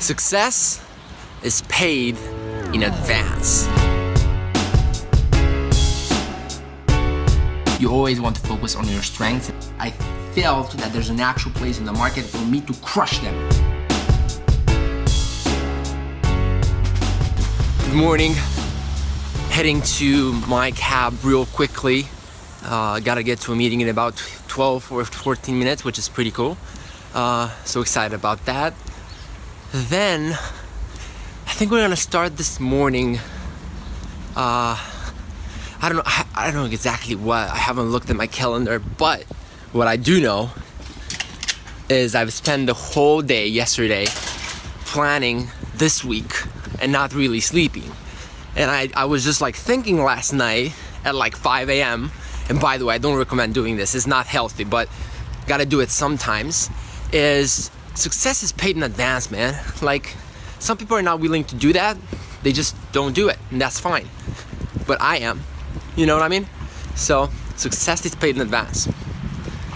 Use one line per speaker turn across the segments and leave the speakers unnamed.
Success is paid in advance. You always want to focus on your strengths. I felt that there's an actual place in the market for me to crush them. Good morning. Heading to my cab real quickly. Gotta get to a meeting in about 12 or 14 minutes, which is pretty cool. So excited about that. Then, I think we're gonna start this morning. I don't know exactly what. I haven't looked at my calendar, but what I do know is I've spent the whole day yesterday planning this week and not really sleeping. And I was just like thinking last night at like 5 a.m. And by the way, I don't recommend doing this. It's not healthy, but gotta do it sometimes. Is success is paid in advance, man. Like, some people are not willing to do that. They just don't do it, and that's fine. But I am. You know what I mean? So, success is paid in advance.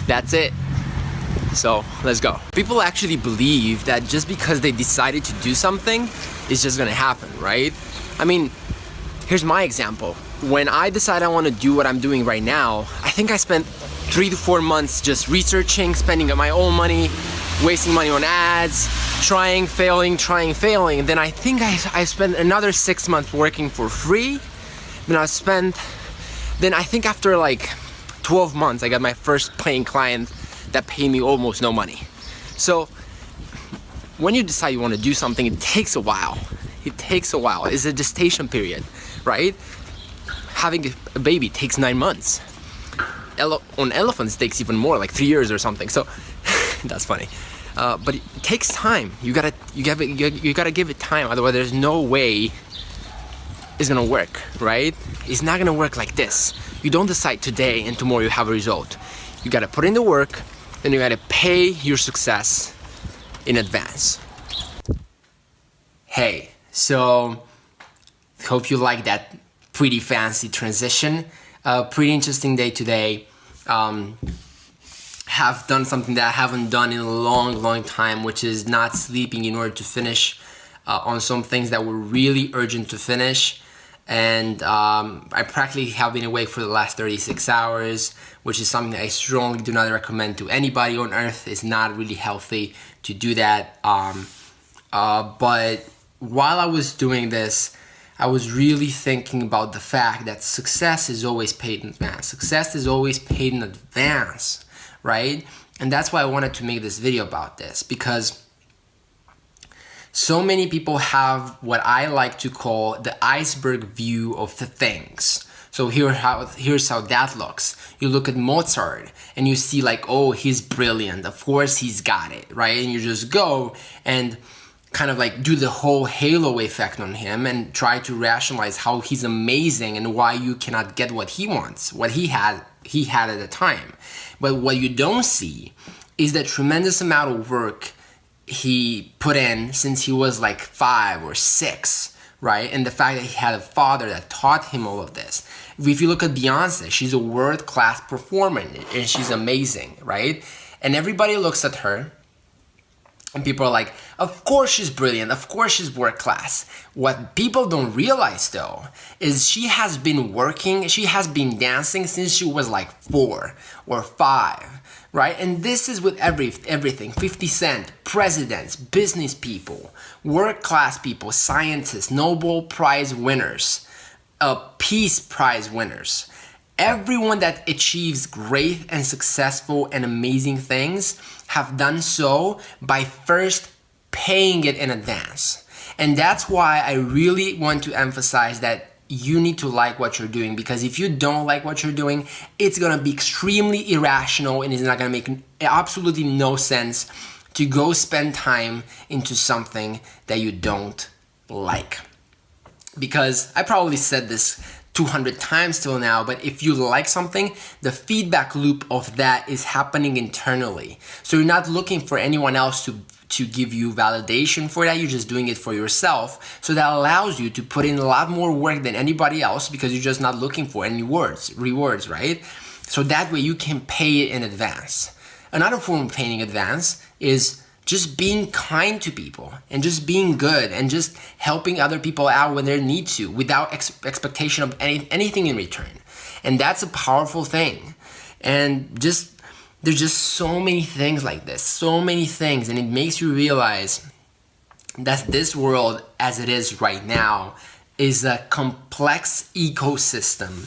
That's it. So, let's go. People actually believe that just because they decided to do something, it's just gonna happen, right? I mean, here's my example. When I decided I want to do what I'm doing right now, I think I spent 3 to 4 months just researching, spending my own money, wasting money on ads, trying, failing. And then I think I spent another 6 months working for free. Then I think after like 12 months, I got my first paying client that paid me almost no money. So when you decide you want to do something, it takes a while. It's a gestation period, right? Having a baby takes 9 months. On elephants, it takes even more, like 3 years or something. So that's funny. But it takes time. You gotta give it time. Otherwise, there's no way it's gonna work, right? It's not gonna work like this. You don't decide today and tomorrow you have a result. You gotta put in the work, then you gotta pay your success in advance. Hey, so hope you like that pretty fancy transition. Pretty interesting day today. Have done something that I haven't done in a long time, which is not sleeping in order to finish on some things that were really urgent to finish. And I practically have been awake for the last 36 hours, which is something I strongly do not recommend to anybody on earth. It's not really healthy to do that. But while I was doing this, I was really thinking about the fact that success is always paid in advance. Success is always paid in advance, right? And that's why I wanted to make this video about this, because so many people have what I like to call the iceberg view of the things. So here's how that looks. You look at Mozart and you see like, oh, he's brilliant. Of course he's got it, right? And you just go and kind of like do the whole halo effect on him and try to rationalize how he's amazing and why you cannot get what he wants, what he had at the time. But what you don't see is the tremendous amount of work he put in since he was like 5 or 6, right? And the fact that he had a father that taught him all of this. If you look at Beyonce, she's a world-class performer and she's amazing, right? And everybody looks at her and people are like, of course she's brilliant, of course she's world class. What people don't realize though, is she has been dancing since she was like 4 or 5, right? And this is with everything, 50 Cent, presidents, business people, world class people, scientists, Nobel Prize winners, Peace Prize winners. Everyone that achieves great and successful and amazing things have done so by first paying it in advance. And that's why I really want to emphasize that you need to like what you're doing, because if you don't like what you're doing, it's gonna be extremely irrational and it's not gonna make absolutely no sense to go spend time into something that you don't like. Because I probably said this 200 times till now, but if you like something, the feedback loop of that is happening internally. So you're not looking for anyone else to give you validation for that, you're just doing it for yourself. So that allows you to put in a lot more work than anybody else because you're just not looking for any rewards, right? So that way you can pay it in advance. Another form of paying in advance is just being kind to people and just being good and just helping other people out when they need to without expectation of anything in return. And that's a powerful thing. And there's just so many things like this, so many things, and it makes you realize that this world as it is right now is a complex ecosystem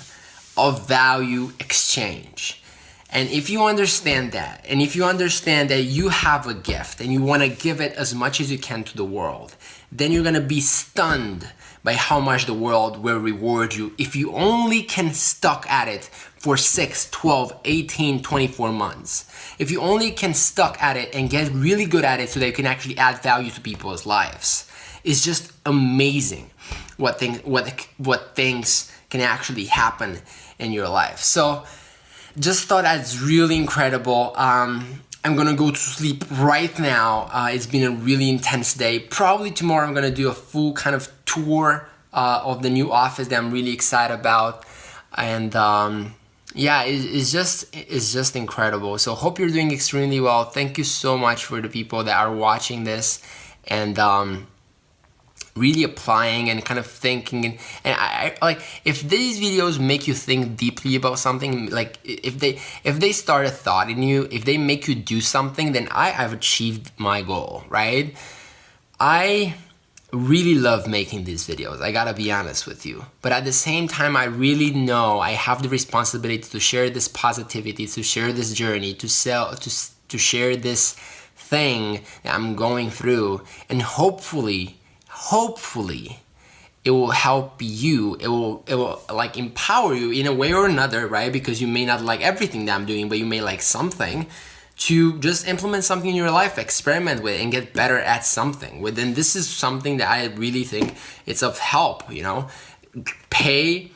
of value exchange. And if you understand that, and if you understand that you have a gift and you want to give it as much as you can to the world, then you're going to be stunned by how much the world will reward you if you only can stuck at it for 6, 12, 18, 24 months. If you only can stuck at it and get really good at it so that you can actually add value to people's lives. It's just amazing what things can actually happen in your life. So just thought that's really incredible. I'm gonna go to sleep right now. It's been a really intense day. Probably tomorrow I'm gonna do a full kind of tour of the new office that I'm really excited about. And yeah, it's just incredible. So hope you're doing extremely well. Thank you so much for the people that are watching this and really applying and kind of thinking. And I like, if these videos make you think deeply about something, like if they start a thought in you, if they make you do something, then I've achieved my goal, right? I really love making these videos, I gotta be honest with you. But at the same time, I really know I have the responsibility to share this positivity, to share this journey, to share this thing that I'm going through, and hopefully it will help you, it will like empower you in a way or another, right? Because you may not like everything that I'm doing, but you may like something, to just implement something in your life, experiment with, and get better at something. And this is something that I really think it's of help, you know? Pay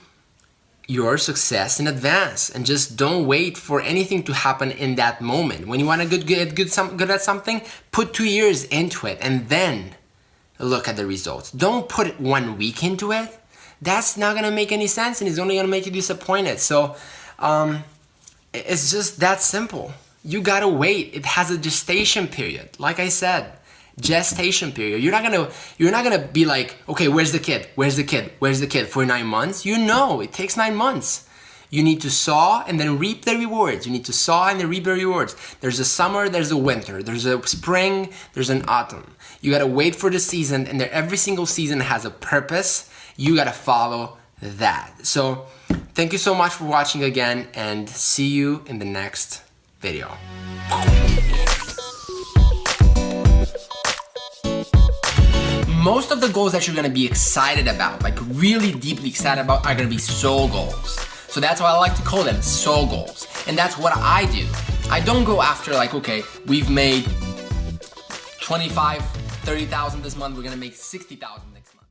your success in advance and just don't wait for anything to happen in that moment. When you want to get good at something, put 2 years into it and then look at the results. Don't put 1 week into it. That's not gonna make any sense and it's only gonna make you disappointed. So it's just that simple. You gotta wait. It has a gestation period. Like I said, gestation period. You're not gonna be like, okay, where's the kid? Where's the kid? Where's the kid for 9 months? You know, it takes 9 months. You need to sow and then reap the rewards. You need to sow and then reap the rewards. There's a summer, there's a winter, there's a spring, there's an autumn. You gotta wait for the season, and every single season has a purpose. You gotta follow that. So thank you so much for watching again, and see you in the next video. Most of the goals that you're gonna be excited about, like really deeply excited about, are gonna be soul goals. So that's why I like to call them soul goals. And that's what I do. I don't go after like, okay, we've made 25, 30,000 this month, we're gonna make 60,000 next month.